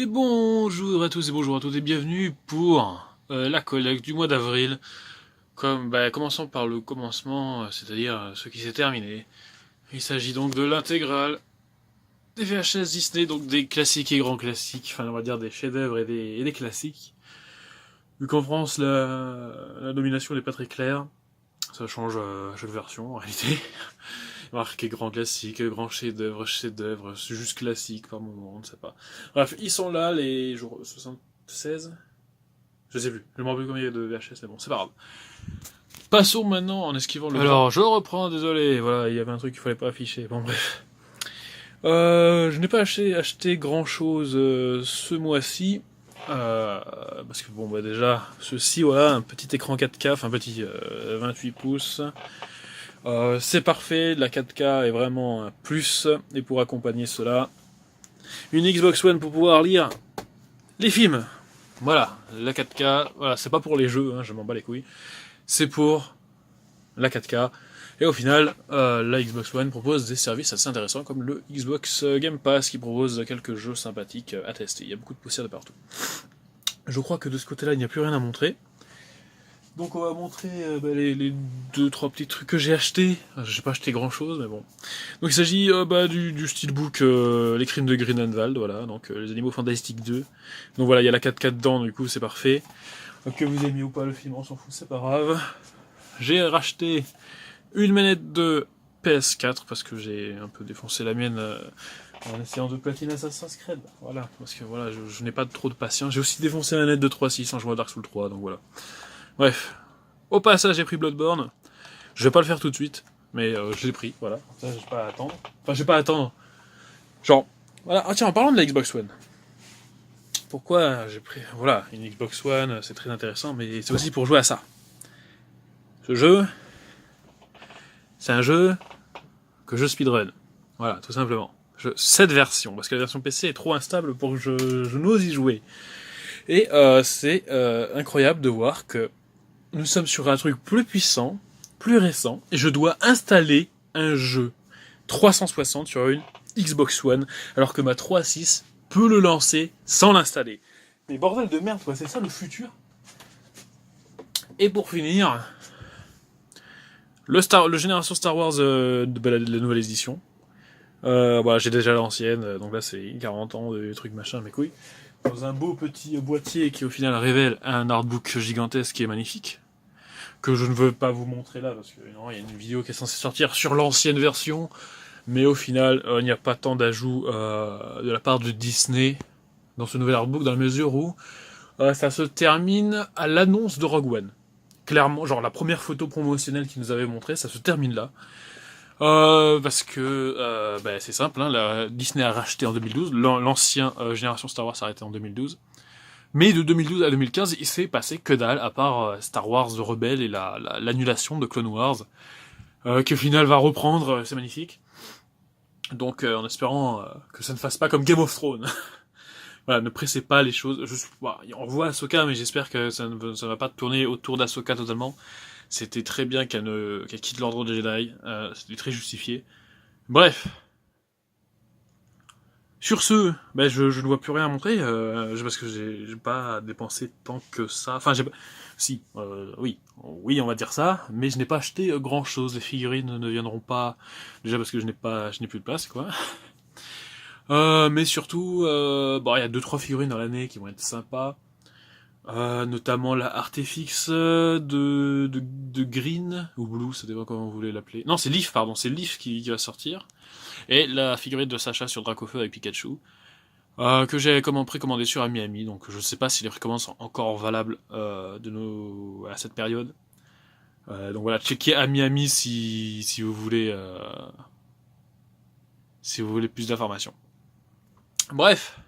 Et bonjour à tous et bonjour à toutes et bienvenue pour la collecte du mois d'avril. Commençons par le commencement, c'est-à-dire ce qui s'est terminé. Il s'agit donc de l'intégrale des VHS Disney, donc des classiques et grands classiques, enfin on va dire des chefs-d'œuvre et des classiques. Vu qu'en France la nomination n'est pas très claire, ça change à chaque version en réalité. Marqué grand classique, grand chef-d'œuvre, c'est juste classique par moment, on ne sait pas. Bref, ils sont là, les jours 76. Je sais plus, je me rappelle combien il y a de VHS, mais bon, c'est pas grave. Passons maintenant en esquivant le. Alors, je reprends, désolé, voilà, il y avait un truc qu'il fallait pas afficher, bon bref. Je n'ai pas acheté grand chose ce mois-ci. Parce que bon, déjà, ceci, voilà, un petit écran 4K, enfin un petit 28 pouces. C'est parfait, la 4K est vraiment un plus, et pour accompagner cela, une Xbox One pour pouvoir lire les films. Voilà, la 4K, voilà, c'est pas pour les jeux, hein, je m'en bats les couilles, c'est pour la 4K. Et au final, la Xbox One propose des services assez intéressants, comme le Xbox Game Pass, qui propose quelques jeux sympathiques à tester. Il y a beaucoup de poussière de partout. Je crois que de ce côté-là, il n'y a plus rien à montrer. Donc on va montrer les 2-3 petits trucs que j'ai achetés. J'ai pas acheté grand chose, mais bon. Donc il s'agit du steelbook Les Crimes de Grindelwald, voilà, donc Les Animaux Fantastiques 2. Donc voilà, il y a la 4K dedans, du coup c'est parfait. Donc, que vous aimiez ou pas le film, on s'en fout, c'est pas grave. J'ai racheté une manette de PS4 parce que j'ai un peu défoncé la mienne en essayant de platiner Assassin's Creed. Voilà, parce que voilà, je n'ai pas trop de patience. J'ai aussi défoncé la manette de 3.6 en jouant à Dark Souls 3, donc voilà. Bref, au passage j'ai pris Bloodborne. Je vais pas le faire tout de suite, mais je l'ai pris, voilà. Ça j'ai pas à attendre. Enfin j'ai pas à attendre. Genre, voilà. Ah tiens, en parlant de la Xbox One. Pourquoi j'ai pris, voilà, une Xbox One, c'est très intéressant, mais c'est aussi pour jouer à ça. Ce jeu, c'est un jeu que je speedrun. Voilà, tout simplement. Cette version, parce que la version PC est trop instable pour que je n'ose y jouer. Et c'est incroyable de voir que nous sommes sur un truc plus puissant, plus récent, et je dois installer un jeu 360 sur une Xbox One, alors que ma 3.6 peut le lancer sans l'installer. Mais bordel de merde, quoi, c'est ça le futur. Et pour finir, le génération Star Wars de la nouvelle édition. Voilà, j'ai déjà l'ancienne, donc là c'est 40 ans de trucs machin, mes couilles. Dans un beau petit boîtier qui au final révèle un artbook gigantesque qui est magnifique. Que je ne veux pas vous montrer là, parce que non, il y a une vidéo qui est censée sortir sur l'ancienne version, mais au final, il n'y a pas tant d'ajouts de la part de Disney dans ce nouvel artbook, dans la mesure où ça se termine à l'annonce de Rogue One. Clairement, genre la première photo promotionnelle qu'ils nous avait montré, ça se termine là. Parce que c'est simple, hein, Disney a racheté en 2012, l'ancien génération Star Wars s'est arrêté en 2012. Mais de 2012 à 2015, il s'est passé que dalle, à part Star Wars The Rebelle et l'annulation de Clone Wars, qui au final va reprendre, c'est magnifique. Donc en espérant que ça ne fasse pas comme Game of Thrones. Voilà, ne pressez pas les choses. On voit Ahsoka, mais j'espère que ça ne va pas tourner autour d'Ahsoka totalement. C'était très bien qu'elle quitte l'ordre des Jedi, c'était très justifié. Bref. Sur ce, je ne vois plus rien à montrer, parce que j'ai pas dépensé tant que ça. Enfin, oui, on va dire ça, mais je n'ai pas acheté grand chose. Les figurines ne viendront pas, déjà parce que je n'ai plus de place, quoi. Mais surtout, il y a 2-3 figurines dans l'année qui vont être sympas. Notamment la Artefix de Green, ou Blue, ça dépend comment vous voulez l'appeler. Non, c'est Leaf, pardon, c'est Leaf qui va sortir. Et la figurine de Sacha sur Dracofeu avec Pikachu, que j'ai précommandé sur Miami, donc je sais pas si les précommandes sont encore valables à cette période. Donc voilà, checkez à Miami si vous voulez plus d'informations. Bref.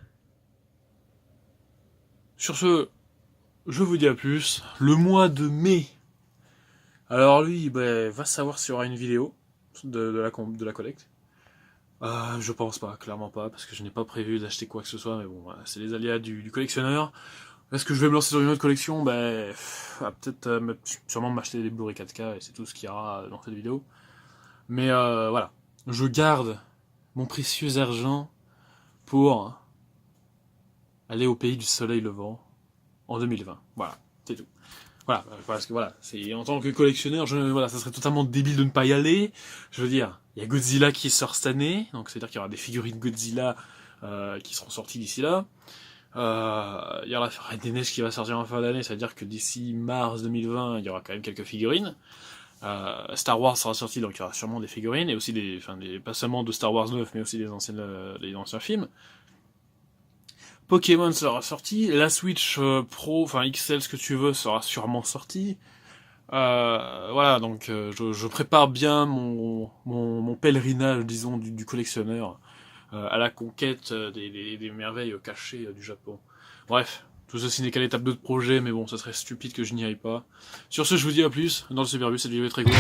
Sur ce, je vous dis à plus. Le mois de mai. Alors lui, va savoir s'il y aura une vidéo de la collecte. Je pense pas, clairement pas, parce que je n'ai pas prévu d'acheter quoi que ce soit, mais bon, voilà, c'est les aléas du collectionneur. Est-ce que je vais me lancer sur une autre collection? Peut-être sûrement m'acheter des Blu-ray 4K, et c'est tout ce qu'il y aura dans cette vidéo. Mais voilà, je garde mon précieux argent pour aller au pays du soleil levant en 2020. Voilà, c'est tout. Voilà, parce que voilà, c'est en tant que collectionneur, voilà, ça serait totalement débile de ne pas y aller. Je veux dire, il y a Godzilla qui sort cette année, donc c'est-à-dire qu'il y aura des figurines Godzilla qui seront sorties d'ici là. Il y aura la Reine des Neiges qui va sortir en fin d'année, c'est-à-dire que d'ici mars 2020, il y aura quand même quelques figurines. Star Wars sera sorti, donc il y aura sûrement des figurines, et aussi pas seulement de Star Wars 9, mais aussi des anciens films. Pokémon sera sorti, la Switch Pro, enfin XL, ce que tu veux, sera sûrement sorti. Voilà, donc je prépare bien mon pèlerinage, disons, du collectionneur à la conquête des merveilles cachées du Japon. Bref, tout ceci n'est qu'à l'étape 2 de projet, mais bon, ça serait stupide que je n'y aille pas. Sur ce, je vous dis à plus, dans le Superbus, cette vidéo est très courte.